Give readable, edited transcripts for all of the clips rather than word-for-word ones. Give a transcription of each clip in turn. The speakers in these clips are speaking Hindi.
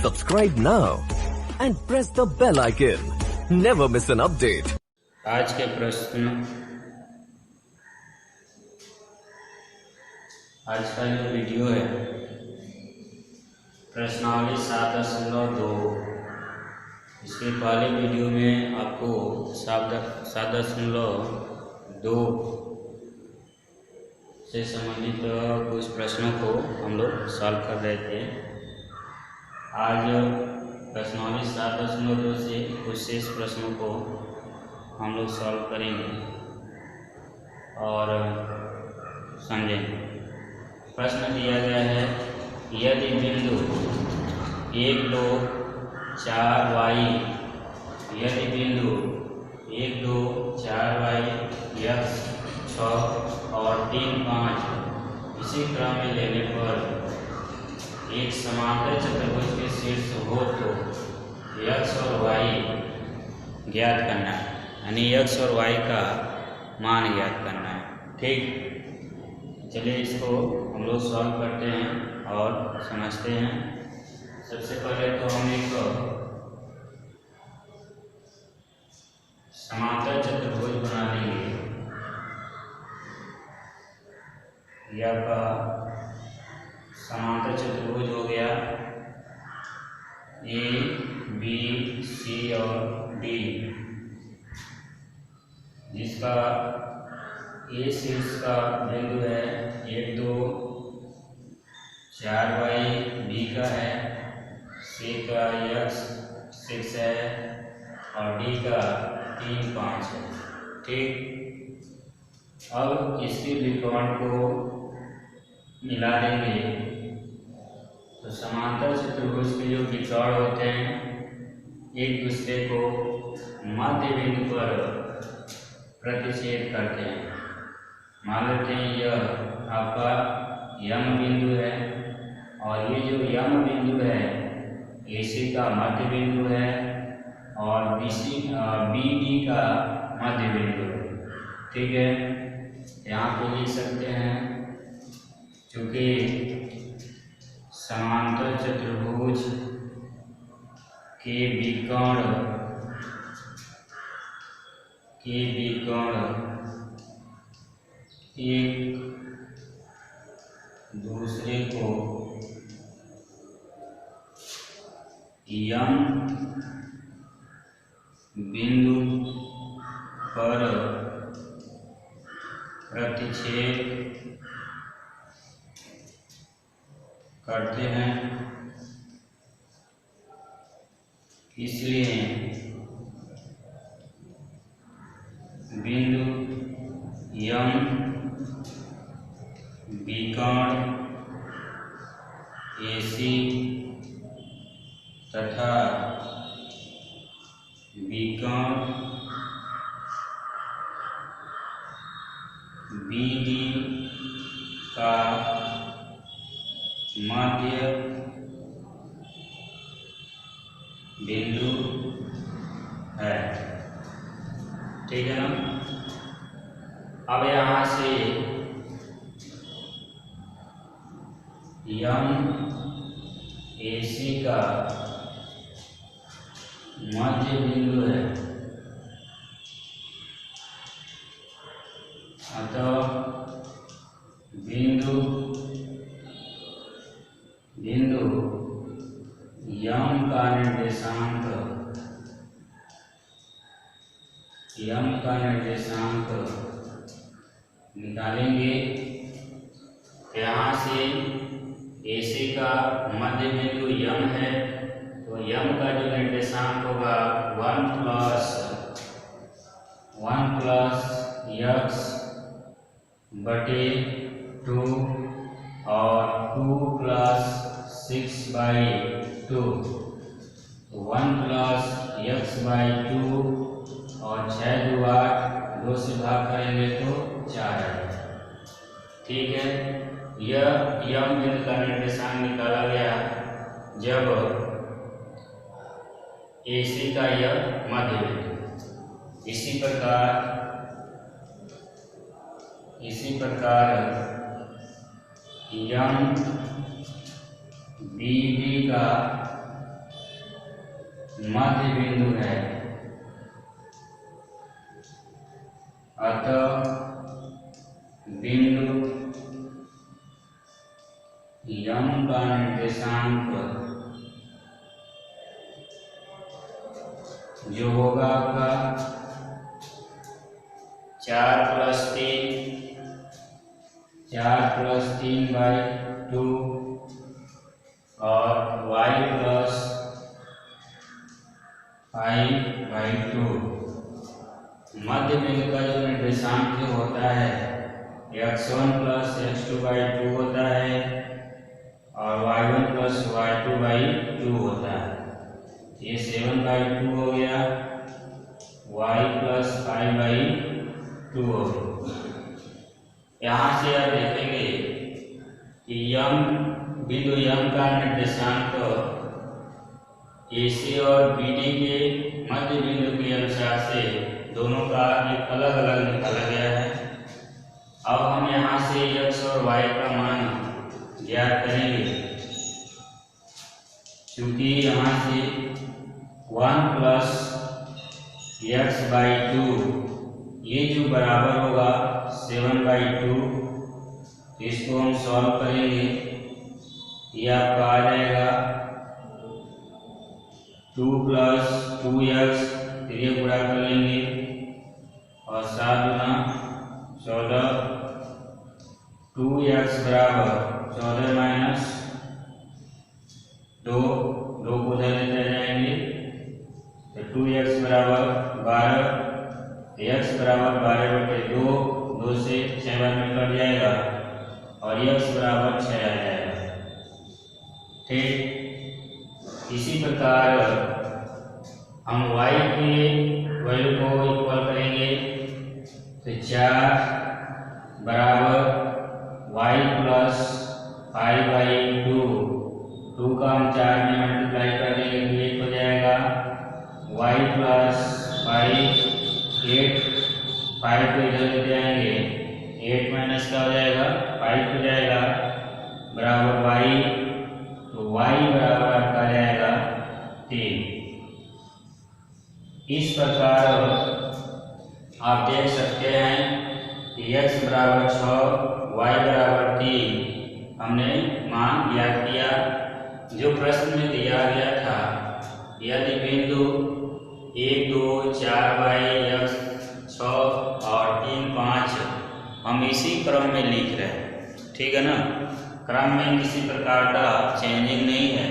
Subscribe now and press the bell icon. Never miss an update. आज के प्रश्न, आज का जो वीडियो है प्रश्नावली 7.2, इसके पहले वीडियो में आपको 7.2 से संबंधित कुछ प्रश्नों को हम लोग सॉल्व कर रहे थे। आज प्रश्नावली 7.2 से कुछ शेष प्रश्नों को हम लोग सॉल्व करेंगे और समझेंगे। प्रश्न दिया गया है, यदि बिंदु 1, 2, 4y, यदि बिंदु 1, 2, 4y, x 6 और 3, 5 इसी क्रम में लेने पर एक समांतर चतुर्भुज के शीर्ष हो तो x और y ज्ञात करना है, यानी x और y का मान ज्ञात करना है। ठीक, चलिए इसको हम लोग सॉल्व करते हैं और समझते हैं। सबसे पहले तो हम एक समांतर चतुर्भुज बना लेंगे। यह का समांतर चतुर्भुज हो गया ए बी सी और डी, जिसका ए शीर्ष का बिंदु है 1, 2, 4y, बी का है, सी का x 6 है और डी का 3, 5 है। ठीक, अब इसके विकर्ण को मिला देंगे तो समांतर चतुर्भुज के जो विकर्ण होते हैं एक दूसरे को मध्य बिंदु पर प्रतिच्छेद करते हैं। मान लेते हैं यह आपका यम बिंदु है और ये जो यम बिंदु है AC का मध्य बिंदु है और BD का मध्य बिंदु है। ठीक है, यहाँ पे लिख सकते हैं, चूँकि समांतर चतुर्भुज के विकर्ण एक दूसरे को यम बिंदु पर प्रतिच्छेद करते हैं, इसलिए बिंदु यम विकर्ण AC तथा विकर्ण BD का मध्य बिंदु है। ठीक है ना। अब यहाँ से यम AC का मध्य बिंदु है, अतः बिंदु यम का निर्देशांक निकालेंगे। यहाँ से AC का मध्य बिंदु यम है तो यम का जो निर्देशांक होगा 1 + x/2 और 2 + 6/2, 1 + x/2 और 6 × 2 = 8, 2 से भाग करेंगे तो 4 आएगा। ठीक है, यह यम बिंदु का निर्देशांक निकाला गया जब AC का यह मध्य बिंदु। इसी प्रकार यम BD का मध्य बिंदु है, अतः बिंदु यम का निर्देशांक जो होगा आपका 4+3/2 और y + 5/2। मध्य बिंदु का जो निर्देशांक जो होता है x1 + x2/2 होता है और y1 + y2/2 होता है। ये 7/2 हो गया, y + 5/2 हो गया। यहाँ से आप देखेंगे कि बिंदु यम का निर्देशांक AC और BD के मध्य बिंदु के अनुसार से दोनों का एक अलग अलग निकाला गया है। अब हम यहाँ से x और y का मान ज्ञात करेंगे, क्योंकि यहाँ से 1 + x/2 ये जो बराबर होगा 7/2, इसको हम सॉल्व करेंगे। ये आपका आ जाएगा 2 + 2x, फिर ये गुणा कर लेंगे और 7 गुना 14, 2x बराबर 14 - 2 को उधर लेते जाएंगे तो 2x बराबर 12, x बराबर 12/2, 2 से 6 बार में कट जाएगा और x बराबर 6 आ जाएगा। ठीक, इसी प्रकार हम y के वैल्यू को इक्वल करेंगे तो 4 बराबर y + 5/2, 2 का हम 4 में मल्टीप्लाई कर देंगे तो 8 हो जाएगा, y + 5 8, 5 को इधर ले जाएंगे, 8 माइनस का हो जाएगा 5 हो जाएगा बराबर y, तो y बराबर आपका जाएगा 3। इस प्रकार आप देख सकते हैं कि x बराबर 6, y बराबर 3 हमने मान ज्ञात किया। जो प्रश्न में दिया गया था, यदि बिंदु 1 2 4 y x 6 और 3 5 हम इसी क्रम में लिख रहे हैं, ठीक है ना, क्रम में किसी प्रकार का चेंजिंग नहीं है।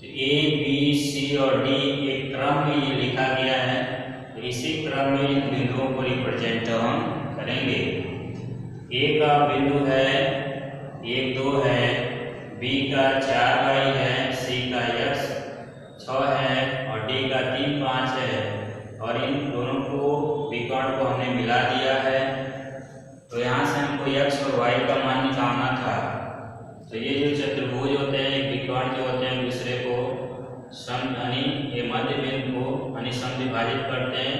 तो A B C और D एक क्रम में ये लिखा गया है, तो इसी क्रम में इन बिंदुओं को रिप्रेजेंट हम करेंगे। A का बिंदु है 1 2 है, B का 4y है, C का x 6 है और D का 3 5 है, और इन दोनों को विकर्ण को हमने मिला दिया है। तो यहाँ से हमको x और y का मान निकालना था। तो ये जो चतुर्भुज होते हैं, विकर्ण जो होते हैं, दूसरे को यानी ये मध्य बिंदु को समविभाजित करते हैं,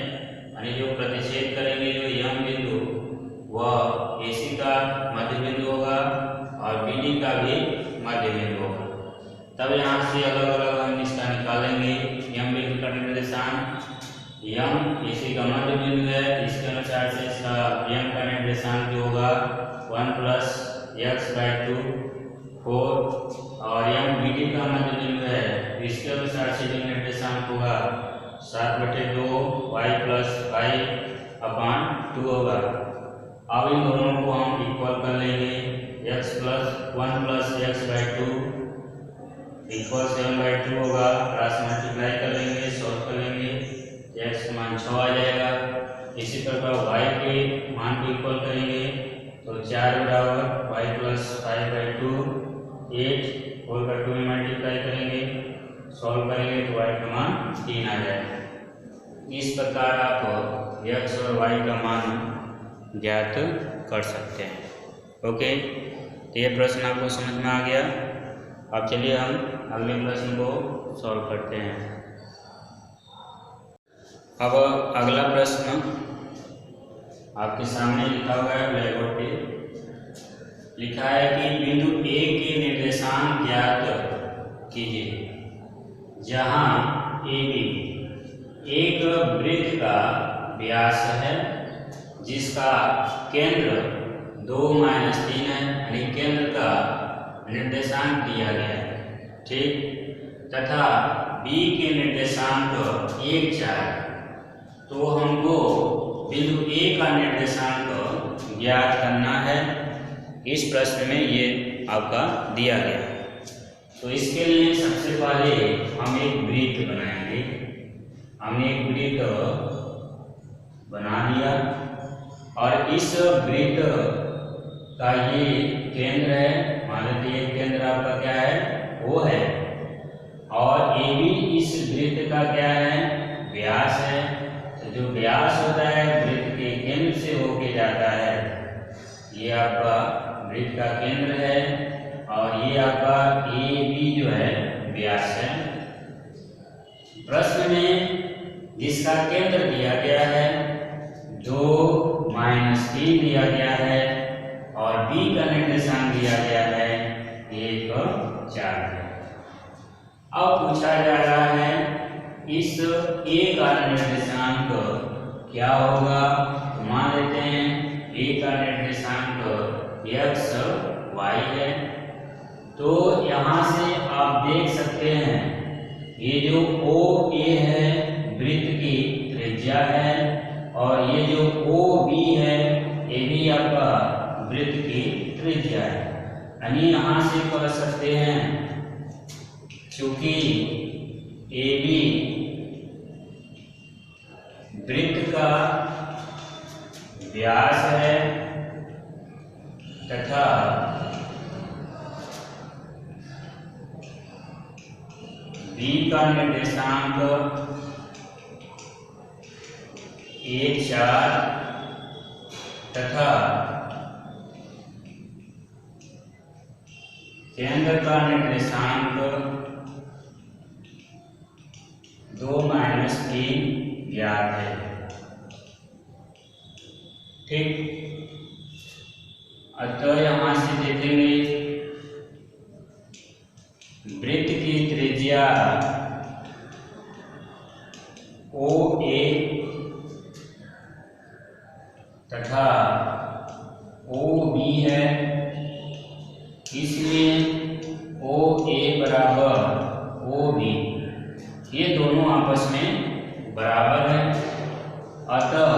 यानी जो प्रतिच्छेद करेंगे जो यम बिंदु वह AC का मध्य बिंदु होगा और BD का भी मध्य बिंदु होगा। तब यहाँ से अलग अलग हम इसका निकालेंगे। यम बिंदु का निर्देशांक यम AC का मध्य बिंदु है, इसके अनुसार से इसका यम का निर्देशांक जो होगा 1 + x/2 4, और यम BD का मध्य बिंदु है, इसके अनुसार से जो निर्देशांक होगा 7/2 y + 5/2 होगा। अब इन दोनों को हम इक्वल कर लेंगे, x + 1 + x/2 इक्वल 7/2 होगा, क्रॉस मल्टीप्लाई कर लेंगे, सॉल्व कर लेंगे, x का मान 6 आ जाएगा। इसी प्रकार y के मान को इक्वल करेंगे तो 4 बराबर y + 5/2 8, 4/2 में मल्टीप्लाई करेंगे, सॉल्व करेंगे तो y का मान 3 आ जाएगा। इस प्रकार आप x और y का मान ज्ञात कर सकते हैं। ओके, तो ये प्रश्न आपको समझ में आ गया। अब चलिए हम अगले प्रश्न को सॉल्व करते हैं। अब अगला प्रश्न आपके सामने लिखा हुआ है, ब्लैक बोर्ड पे लिखा है कि बिंदु A के निर्देशांक ज्ञात कीजिए। जहाँ AB एक वृत्त का व्यास है जिसका केंद्र 2 - 3 है, यानी केंद्र का निर्देशांक दिया गया है, ठीक। तथा B के निर्देशांक 1, 4, तो हमको बिंदु A का निर्देशांक ज्ञात करना है। इस प्रश्न में ये आपका दिया गया है। तो इसके लिए सबसे पहले हम एक वृत्त बनाएंगे। हमने एक वृत्त बना लिया और इस वृत्त का ये केंद्र है, मान लीजिए केंद्र आपका क्या है, O है, और AB इस वृत्त का क्या है, व्यास है। तो जो व्यास होता है वृत्त के केंद्र से होके जाता है, ये आपका वृत्त का केंद्र है और ये आपका AB जो है व्यास है। प्रश्न में जिसका केंद्र दिया गया है 2 - 3 दिया गया है और B का निर्देशांक दिया गया है 1, 4 है। अब पूछा जा रहा है इस A का निर्देशांक क्या होगा। तो मान लेते हैं A का निर्देशांक x, y है। तो यहाँ से आप देख सकते हैं ये जो OA है वृत्त की त्रिज्या है और ये जो OB है ये भी आपका वृत्त की त्रिज्या है। यानी यहाँ से कह सकते हैं चूंकि AB वृत्त का व्यास है तथा B का निर्देशांक 1, 4 तथा केंद्र का निर्देशांक 2 - 3 ज्ञात है, ठीक। अतः यहाँ से देखेंगे वृत्त की त्रिज्या OA तथा OB है, इसलिए OA बराबर OB, ये दोनों आपस में बराबर हैं। अतः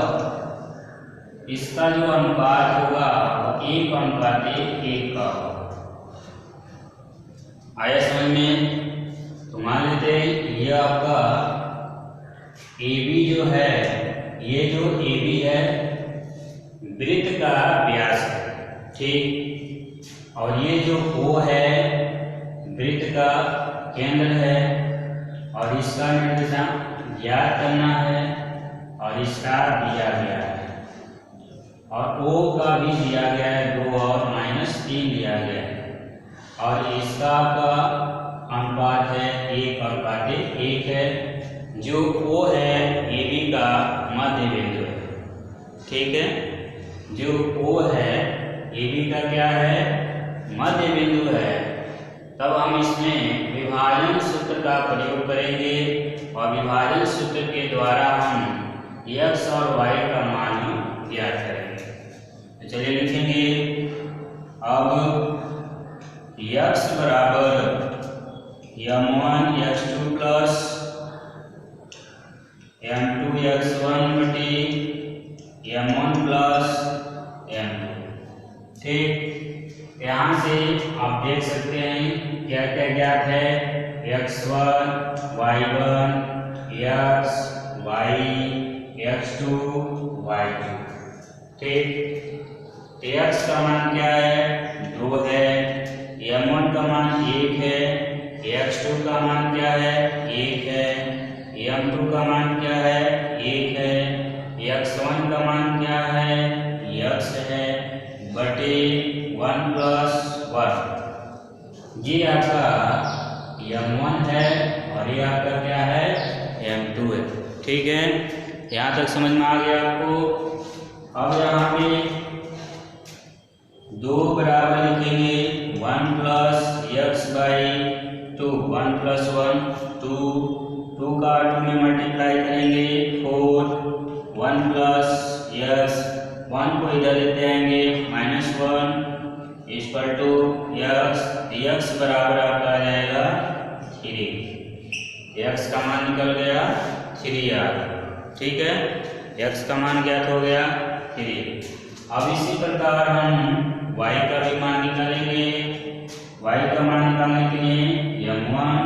इसका जो अनुपात होगा वो 1:1 का होगा। आया समझ में। तो मान लेते हैं ये आपका AB जो है, ये जो AB है वृत्त का व्यास है, ठीक। और ये जो O है वृत्त का केंद्र है और इसका निर्देशांक ज्ञात करना है और इसका दिया गया है और O का भी दिया गया है 2 और -3 दिया गया है और इसका आपका अनुपात है 1:1 है। जो O है AB का मध्य बिंदु है, ठीक है। जो O है AB का क्या है, मध्य बिंदु है। तब हम इसमें विभाजन सूत्र का प्रयोग करेंगे और विभाजन सूत्र के द्वारा हम x और y का मान ज्ञात करेंगे। तो चलिए लिखेंगे अब x बराबर m1 x2 plus m2 x1 बटे m1 प्लस m2, ठीक। यहाँ से आप देख सकते हैं क्या क्या ज्ञात है, x1 y1 x y x2 y2, ठीक। x का मान क्या है, 2 है, m1 का मान 1 है, x2 का मान क्या है, 1 है, m2 का मान क्या है, 1 है, x1 का मान क्या है, x है, बटे 1 + 1। ये आपका m1 है और ये आपका क्या है, m2 है, ठीक है। यहाँ तक समझ में आ गया आपको। अब यहाँ पे 2 बराबर लिखेंगे 1 + x/2 2, 1 प्लस 1 2, 2 का 2 में मल्टीप्लाई करेंगे 4, 1 प्लस यस 1 को इधर लेते आएंगे -1 इक्वल टू यक्स, यक्स बराबर आपका आ जाएगा 3, यक्स का मान निकल गया 3 आ गया। ठीक है, यक्स का मान ज्ञात हो गया 3। अब इसी प्रकार हम y का भी मान निकालेंगे। y का मान निकालने के लिए m1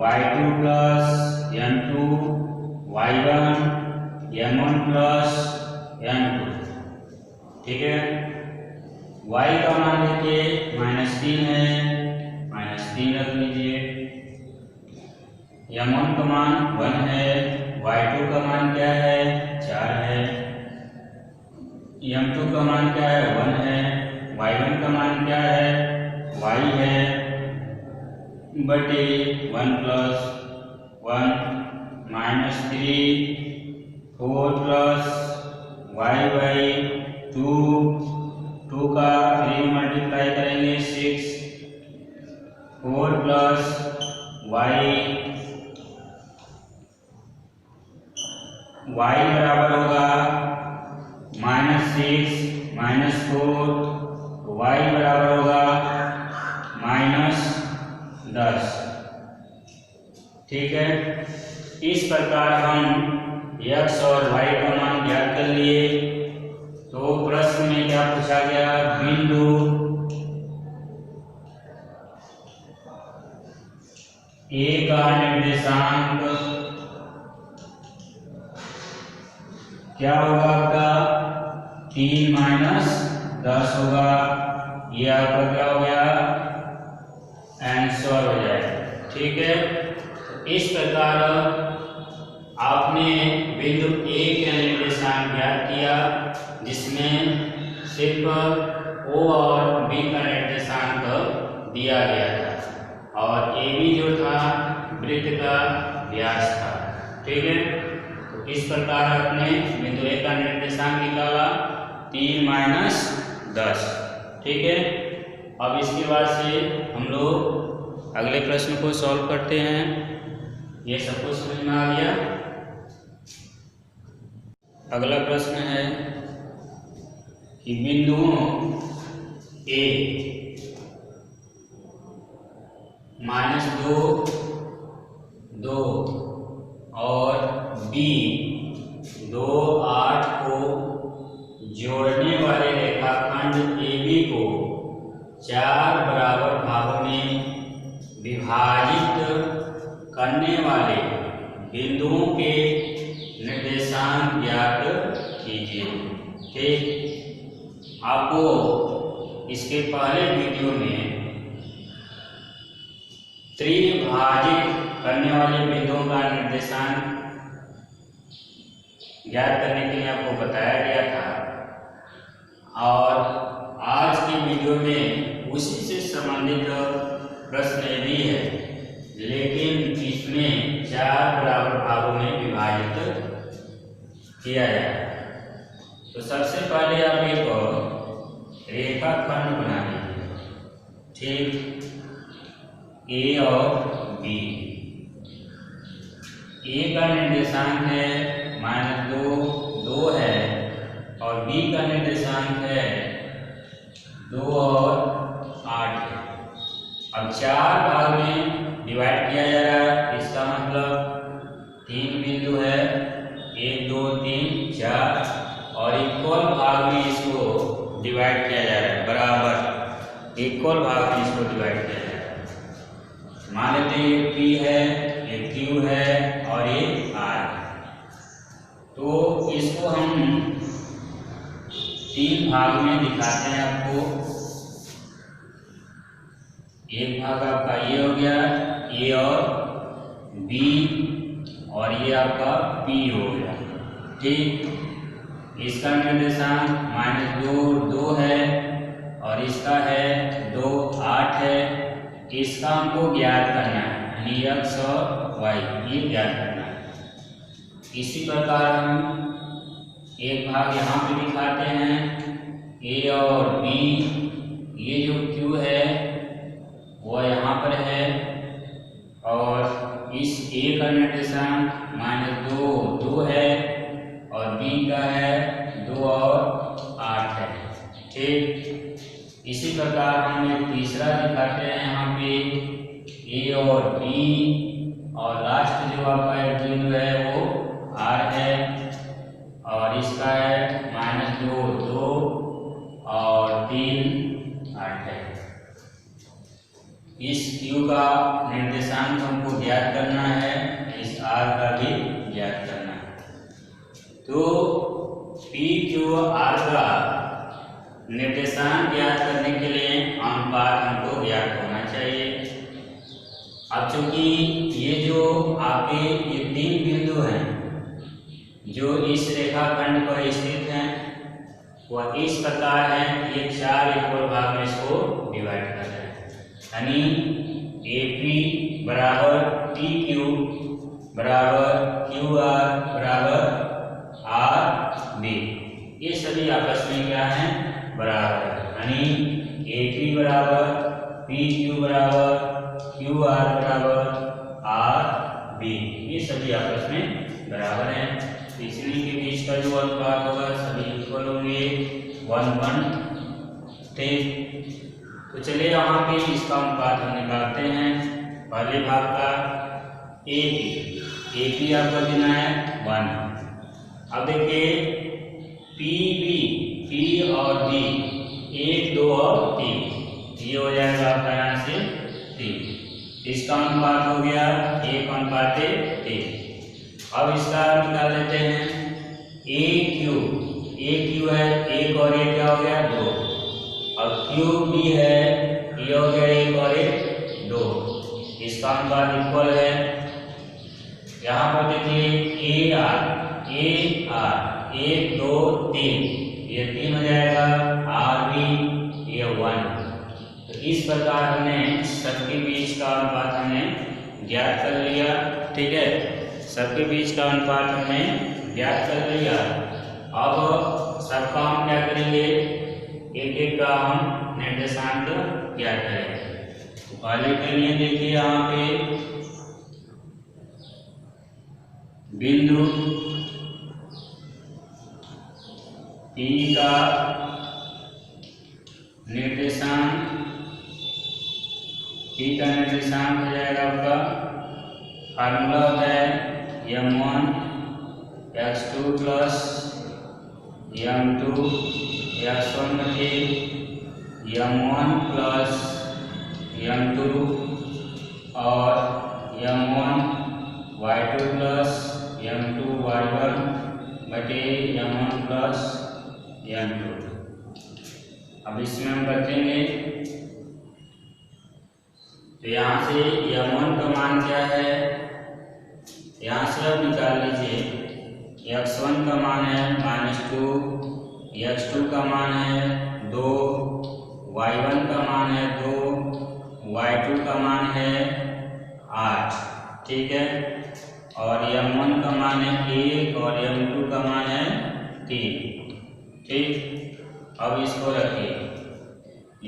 y2 plus m2 y1 m1 plus m2। ठीक है, y का मान देखिए -3 है, -3 रख लीजिए। m1 का मान 1 है, y2 का मान क्या है 4 है, m2 का मान क्या है 1 है, y1 का मान क्या है y है बटे 1 प्लस 1 -3 4 प्लस y बाई 2, 2 का 3 मल्टीप्लाई करेंगे 6, 4 प्लस y बराबर होगा -6 -4, y बराबर होगा -10। ठीक है, इस प्रकार हम x और y का मान ज्ञात कर लिए। तो प्रश्न में क्या पूछा गया, बिंदु A का निर्देशांक क्या होगा आपका 3 - 10 होगा। ये आपका क्या हो गया आंसर हो जाएगा। ठीक है, तो इस प्रकार आपने बिंदु A का निर्देशांक ज्ञात किया, जिसमें सिर्फ O और B का निर्देशांक दिया गया था और AB जो था वृत्त का व्यास था। ठीक है, तो इस प्रकार आपने बिंदु A का निर्देशांक निकाला 3 - 10। ठीक है, अब इसके बाद से हम लोग अगले प्रश्न को सॉल्व करते हैं। ये सब कुछ समझ में आ गया। अगला प्रश्न है कि बिंदुओं A -2 2 और B 2 8 को जोड़ने वाले रेखाखंड AB को 4 बराबर भागों में विभाजित करने वाले बिंदुओं के निर्देशांक ज्ञात कीजिए। ठीक, आपको इसके पहले वीडियो में त्रिभाजित करने वाले बिंदुओं का निर्देशांक ज्ञात करने के लिए आपको बताया गया था और आज की वीडियो में उसी से संबंधित प्रश्न भी है, लेकिन इसमें 4 बराबर भागों में विभाजित किया जाए। तो सबसे पहले आप एक रेखाखंड बना लीजिए। ठीक, A और B। A का निर्देशांक है -2 2 है और B का निर्देशांक है 2 और 8 है। अब 4 भाग में डिवाइड किया जा रहा है, इसका मतलब 3 बिंदु है 1 2 3 4 और इक्वल भाग में इसको डिवाइड किया जा रहा है, बराबर इक्वल भाग में इसको डिवाइड किया जा रहा है। मान लेते हैं एक P है, एक Q है और एक R है। तो इसको हम 3 भाग में दिखाते हैं आपको। एक भाग आपका ये हो गया A और B और ये आपका P हो गया। ठीक, इसका निर्देशांक -2 2 है और इसका है 2 8 है। इसका हमको ज्ञात करना है, यानी x और y ये ज्ञात करना है। इसी प्रकार हम एक भाग यहाँ पे दिखाते हैं A और B। ये जो Q है वो यहाँ पर है और इस ए का निर्देशांक -2 है और बी का है 2 और 8 है। ठीक, इसी प्रकार हम एक तीसरा दिखाते हैं यहाँ पे ए और बी और लास्ट जो आपका एक बिंदु है वो आर है और इसका है -2 और 3 8 है। इस Q का निर्देशांक हमको ज्ञात करना है, इस R का भी ज्ञात करना है। तो P Q R का निर्देशांक ज्ञात करने के लिए अनुपात हमको ज्ञात होना चाहिए। अब चूंकि ये जो आपके ये 3 बिंदु हैं जो इस रेखाखंड पर स्थित हैं वह इस प्रकार है, ये 4 इक्वल भाग में इसको डिवाइड कर रहे हैं, यानी AP बराबर TQ बराबर QR बराबर RB, ये सभी आपस में क्या है, बराबर है। यानी AP बराबर PQ बराबर QR बराबर RB, ये सभी आपस में बराबर हैं। इसलिए के बीच का जो अनुपात होगा सभी इक्वल होंगे 1:1। ठीक, तो चलिए यहाँ पे इसका अनुपात हम निकालते हैं। पहले भाग का AP आपका देना है 1। अब देखिए P और D 1 2 और 3, ये हो जाएगा आपका यहाँ से 3। इसका अनुपात हो गया 1:3। अब इसका निकाल लेते हैं AQ है 1 और 1 क्या हो गया 2, और QB है ये हो गया 1 और 1 2, इसका अनुपात इक्वल है। यहाँ पर देखिए AR 1 2 3, ये 3 हो जाएगा, RB ये 1। तो इस प्रकार हमने सबके बीच का अनुपात हमने ज्ञात कर लिया। ठीक है, सबके बीच का अनुपात हमने ज्ञात कर लिया। अब सबका हम क्या करेंगे, एक एक का हम निर्देशांक ज्ञात करेंगे। तो पहले के लिए देखिए यहाँ पे बिंदु P का निर्देशांक हो जाएगा आपका, फार्मूला होता है M1 x2 plus M2 x1 बटे M1 प्लस M2 और M1 y2 plus M2 y1 बटे M1 प्लस M2। अब इसमें हम रखेंगे, तो यहाँ से M1 का मान क्या है, यहाँ से आप निकाल लीजिए। x1 का मान है -2, x2 का मान है 2, y1 का मान है 2, y2 का मान है 8। ठीक है, और M1 का मान है 1 और M2 का मान है 3। ठीक, अब इसको रखिए,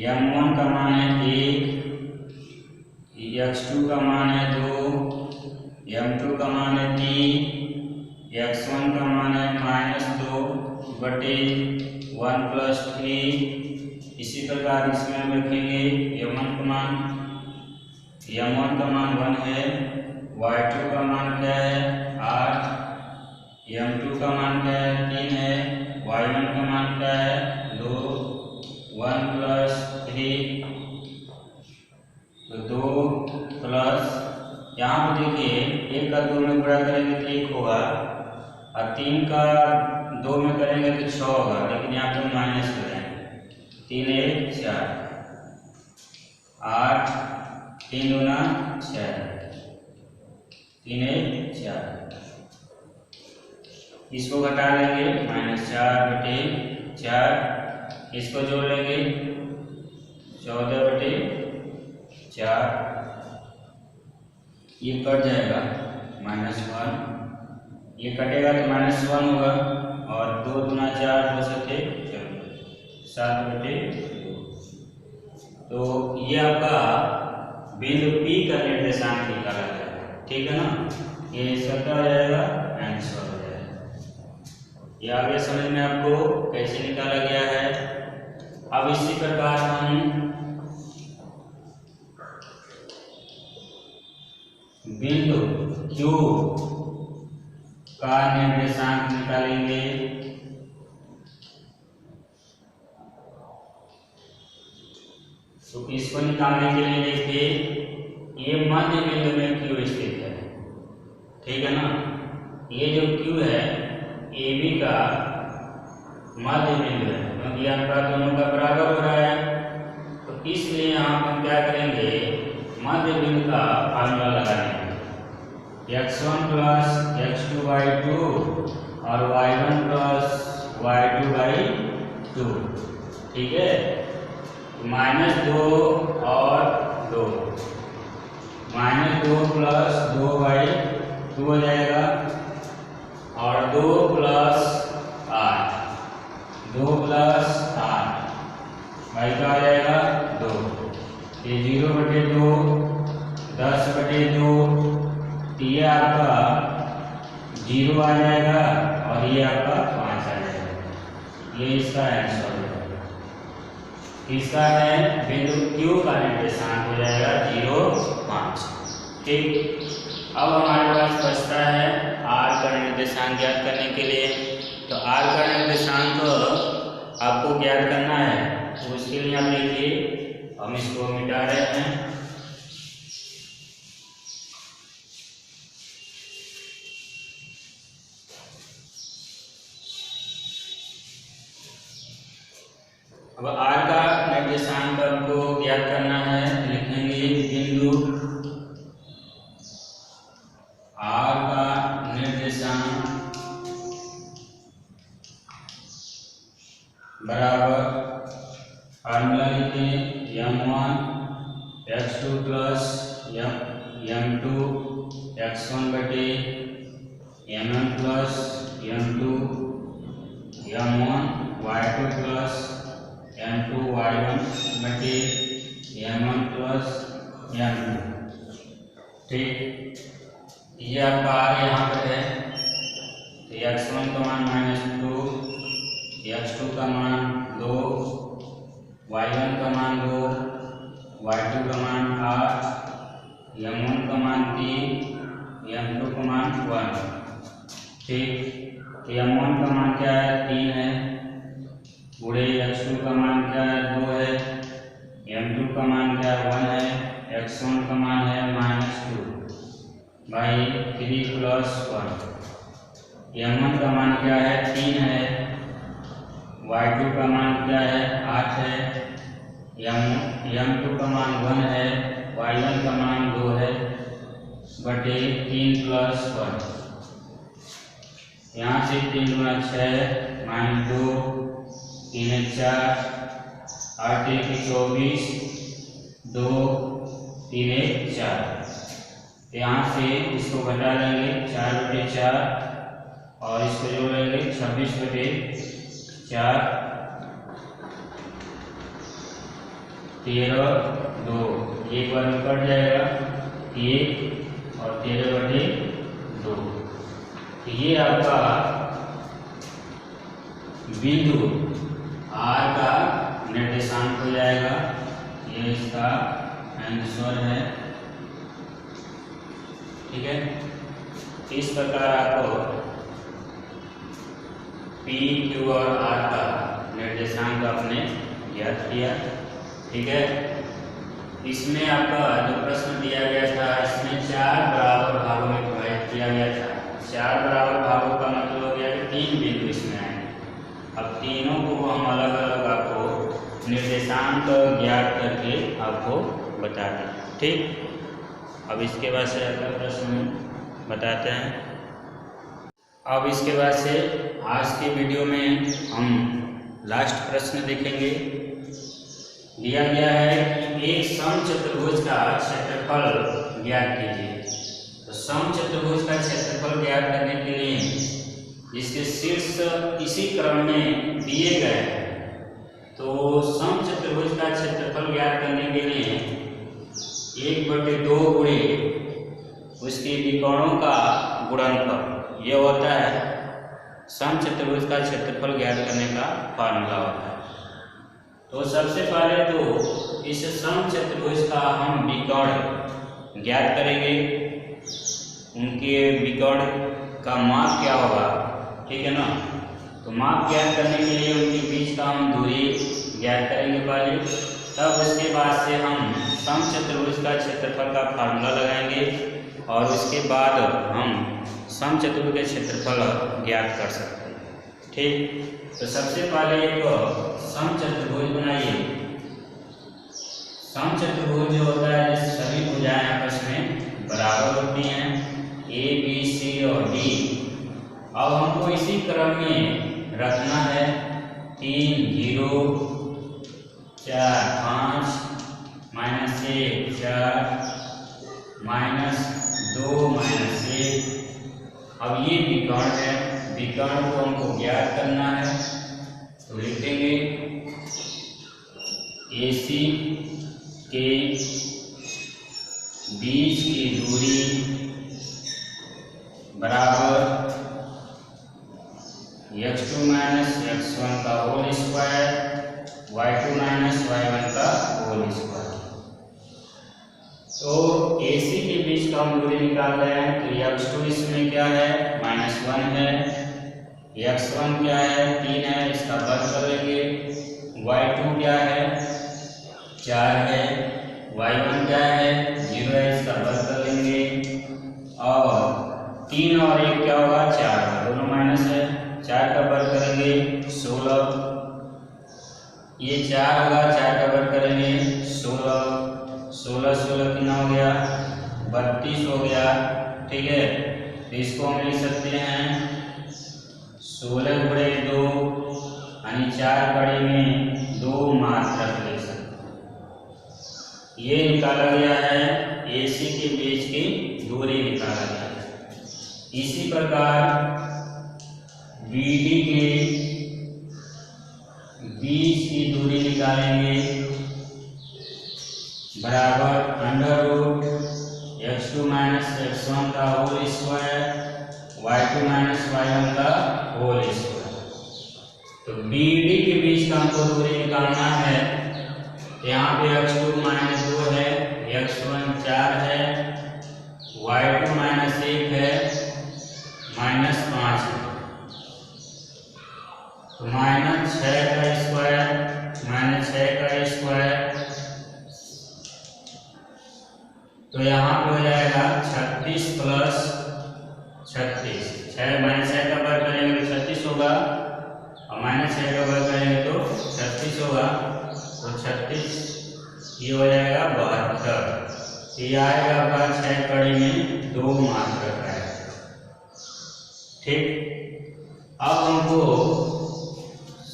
M1 का मान है 1, x2 का मान है 2, M2 का मान है 3, x1 का मान है -2 बटे 1 प्लस 3। इसी प्रकार इसमें हम रखेंगे M1 का मान 1 है, y2 का मान क्या है 8, M2 का मान क्या है 3 है, y1 का मान क्या है 2, 1 प्लस 3, तो 2 प्लस, यहाँ पर देखिए 1 का 2 में गुणा करेंगे तो 1 होगा, और 3 का 2 में करेंगे तो 6 होगा, लेकिन यहाँ पर माइनस करेंगे, 3 1 4, 8 3 दूना 6, 3 1 4, इसको घटा लेंगे -4 बटे 4, इसको जोड़ लेंगे 14 बटे 4, ये कट जाएगा -1, ये कटेगा तो -1 होगा, और 2 दूना 4 हो सके 7 बटे 2। तो ये आपका बिंदु P का निर्देशांक निकाला जाए। ठीक है ना, ये इसका क्या हो जाएगा, आंसर हो जाएगा। ये आगे समझ में आपको कैसे निकाला गया है। अब इसी प्रकार हम बिंदु Q का निर्देशांक निकालेंगे। तो इसको निकालने के लिए देखिए, ये मध्य बिंदु में Q स्थित है। ठीक है ना, ये जो Q है AB का मध्य बिंदु है, क्योंकि अनुपात दोनों का बराबर हो रहा है। तो इसलिए यहाँ हम क्या करेंगे, मध्य बिंदु का फार्मूला लगाएंगे, x1 प्लस x2/2 और y1 प्लस y2/2। ठीक है, -2 और 2, -2 प्लस 2/2 हो जाएगा, और 2 प्लस 8, 2 प्लस 8 भाई का आ जाएगा 2। ये 0/2, 10/2, ये आपका 0 आ जाएगा, और ये आपका 5 आ जाएगा। ये इसका आंसर है। इसका है बिंदु Q का निर्देशांक हो जाएगा 0, 5। ठीक, अब हमारे पास बचता है R का निर्देशांक ज्ञात करने के लिए। तो R का निर्देशांक आपको ज्ञात करना है, तो उसके लिए आप देखिए, हम इसको मिटा रहे हैं। अब R का निर्देशांक हमको ज्ञात करना है, लिखेंगे बिंदु R का निर्देशांक बराबर फार्मूला लिखें m1 x2 plus m2 x1/m plus m2 m1 y2 plus m2 y1/m1 plus m2। ठीक, ये आपका R यहाँ पर है। तो x1 का मान -2, x2 का मान 2, y1 का मान 2, y2 का मान 8, m1 का मान 3, m2 का मान 1। ठीक, m1 का मान क्या है, 3 है, गुणे x2 का मान क्या है, 2 है, m2 का मान क्या है, 1 है, x1 का मान है -2/3 प्लस 1। m1 का मान क्या है, 3 है, y2 का मान क्या है, 8 है, m2 का मान 1 है, y1 का मान 2 है, बटे 3 प्लस 1। यहाँ से 3 गुना 6 -2, 3 4, 8 1 24, 2 3 1 4। यहाँ से इसको घटा लेंगे 4/4, और इसको जोड़ लेंगे 26/4, 13 2, एक बार में कट जाएगा 1 और 13/2। ये आपका बिंदु R का निर्देशांक हो जाएगा। ये इसका आंसर है। ठीक है, इस प्रकार आपको P, Q और R का निर्देशांक आपने ज्ञात किया। ठीक है, इसमें आपका जो प्रश्न दिया गया था, इसमें 4 बराबर भागों में विभाजित किया गया था। 4 बराबर भागों का मतलब हो गया कि 3 बिंदु इसमें आए। अब तीनों को हम अलग अलग आपको निर्देशांक ज्ञात करके आपको बता दें। ठीक, अब इसके बाद से अगला प्रश्न बताते हैं। अब इसके बाद से आज के वीडियो में हम लास्ट प्रश्न देखेंगे। दिया गया है कि एक समचतुर्भुज का क्षेत्रफल ज्ञात कीजिए। तो समचतुर्भुज का क्षेत्रफल ज्ञात करने के लिए जिसके शीर्ष इसी क्रम में दिए गए हैं, तो समचतुर्भुज का क्षेत्रफल ज्ञात करने के लिए 1/2 गुणे उसके विकर्णों का गुणनफल, यह होता है समचतुर्भुज का क्षेत्रफल ज्ञात करने का फार्मूला होता है। तो सबसे पहले तो इस समचतुर्भुज का हम विकर्ण ज्ञात करेंगे, उनके विकर्ण का माप क्या होगा, ठीक है ना। तो माप ज्ञात करने के लिए उनके बीच का हम दूरी ज्ञात करेंगे पहले, तब उसके बाद से हम समचतुर्भुज का क्षेत्रफल का फार्मूला लगाएंगे और उसके बाद हम समचतुर्भुज के क्षेत्रफल ज्ञात कर सकते हैं। ठीक, तो सबसे पहले एक समचतुर्भुज बनाइए। समचतुर्भुज जो होता है सभी भुजाएं आपस में बराबर होती हैं, ए बी सी और डी। अब हमको इसी क्रम में रखना है 3 0 4 5 -1 4 -2 -1। अब ये विकर्ण है, विकर्ण को हमको ज्ञात करना है, तो लिखेंगे AC के बीच की दूरी बराबर x2 - x1 का होल स्क्वायर y2 - y1 का होल स्क्वायर। तो AC के बीच का हम दूरी निकाल रहे हैं, तो x2 इसमें क्या है -1 है, x1 क्या है 3 है, इसका वर्ग कर लेंगे, y2 क्या है 4 है, y1 क्या है 0 है, इसका वर्ग कर लेंगे, और 3 और 1 क्या होगा 4, दोनों माइनस है, 4 का वर्ग करेंगे 16, ये 4 होगा, 4 का वर्ग करेंगे 16 16 कितना हो गया 32 हो गया। ठीक है, तो इसको हम लिख सकते हैं 16 गुणे 2 यानी 4 कड़ी में 2 मात्रक ले सकते हैं। ये निकाला गया है AC के बीच की दूरी निकाला गया है। इसी प्रकार BD के बीच की दूरी निकालेंगे बराबर √x2 - x1 का होल स्क्वायर y2 - y1 का होल स्क्वायर। तो BD के बीच का हमको दूरी निकालना है, यहाँ पे x2 - 2 है, x1 4 है, y2 - 1 है, -5 है, तो -6 का स्क्वायर -6 का स्क्वायर, तो यहाँ पे हो जाएगा 36 + 36, 6 का वर्ग करेंगे तो 36 होगा, और -6 का वर्ग करेंगे तो 36 होगा, तो 36 ये हो जाएगा 72। ये आएगा आपका 6 कड़ी में 2 मात्रक है। ठीक, अब हमको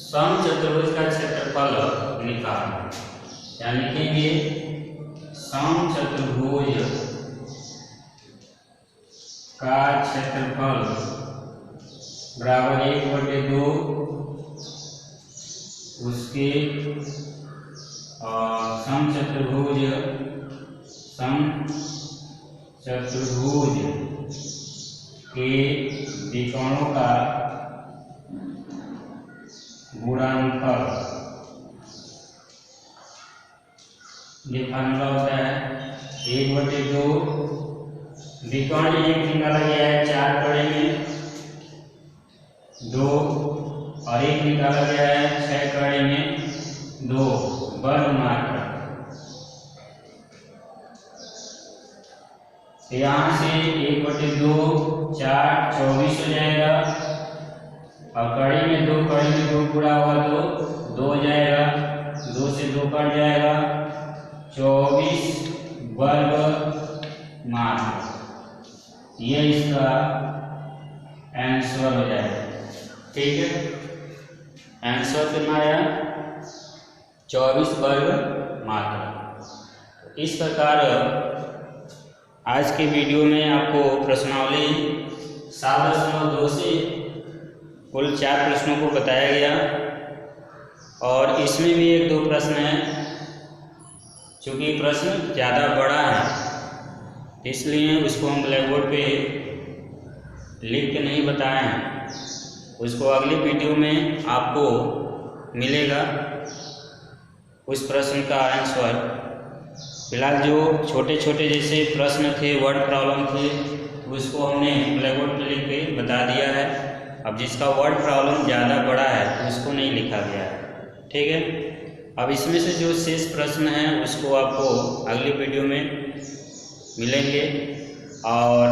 समचतुर्भुज का क्षेत्रफल निकालना है, क्या लिखेंगे समचतुर्भुज का क्षेत्रफल बराबर 1/2 उसके समचतुर्भुज के विकर्णों का गुणनफल, ये फार्मूला होता है 1/2 विकर्ण एक निकाला गया है 4 कड़ी में 2 और एक निकाला गया है 6 कड़ी में 2 वर्ग मात्रा। यहाँ से 1/2 4 24 हो जाएगा, और कड़ी में 2 पूरा हुआ तो 2 हो जाएगा, 2 से 2 कट जाएगा, 24 वर्ग मात्रा। ये इसका आंसर हो जाएगा। ठीक है, आंसर कितना आया 24 वर्ग मात्रा। इस प्रकार आज के वीडियो में आपको प्रश्नावली 7.2 से कुल 4 प्रश्नों को बताया गया, और इसमें भी 1-2 प्रश्न हैं चूँकि प्रश्न ज़्यादा बड़ा है इसलिए उसको हम ब्लैक बोर्ड पे लिख के नहीं बताए हैं। उसको अगली वीडियो में आपको मिलेगा उस प्रश्न का आंसर। फिलहाल जो छोटे छोटे जैसे प्रश्न थे, वर्ड प्रॉब्लम थे, उसको हमने ब्लैक बोर्ड पे लिख के बता दिया है। अब जिसका वर्ड प्रॉब्लम ज़्यादा बड़ा है तो उसको नहीं लिखा गया है, ठीक है। अब इसमें से जो शेष प्रश्न हैं उसको आपको अगली वीडियो में मिलेंगे। और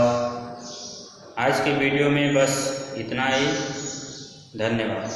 आज की वीडियो में बस इतना ही। धन्यवाद।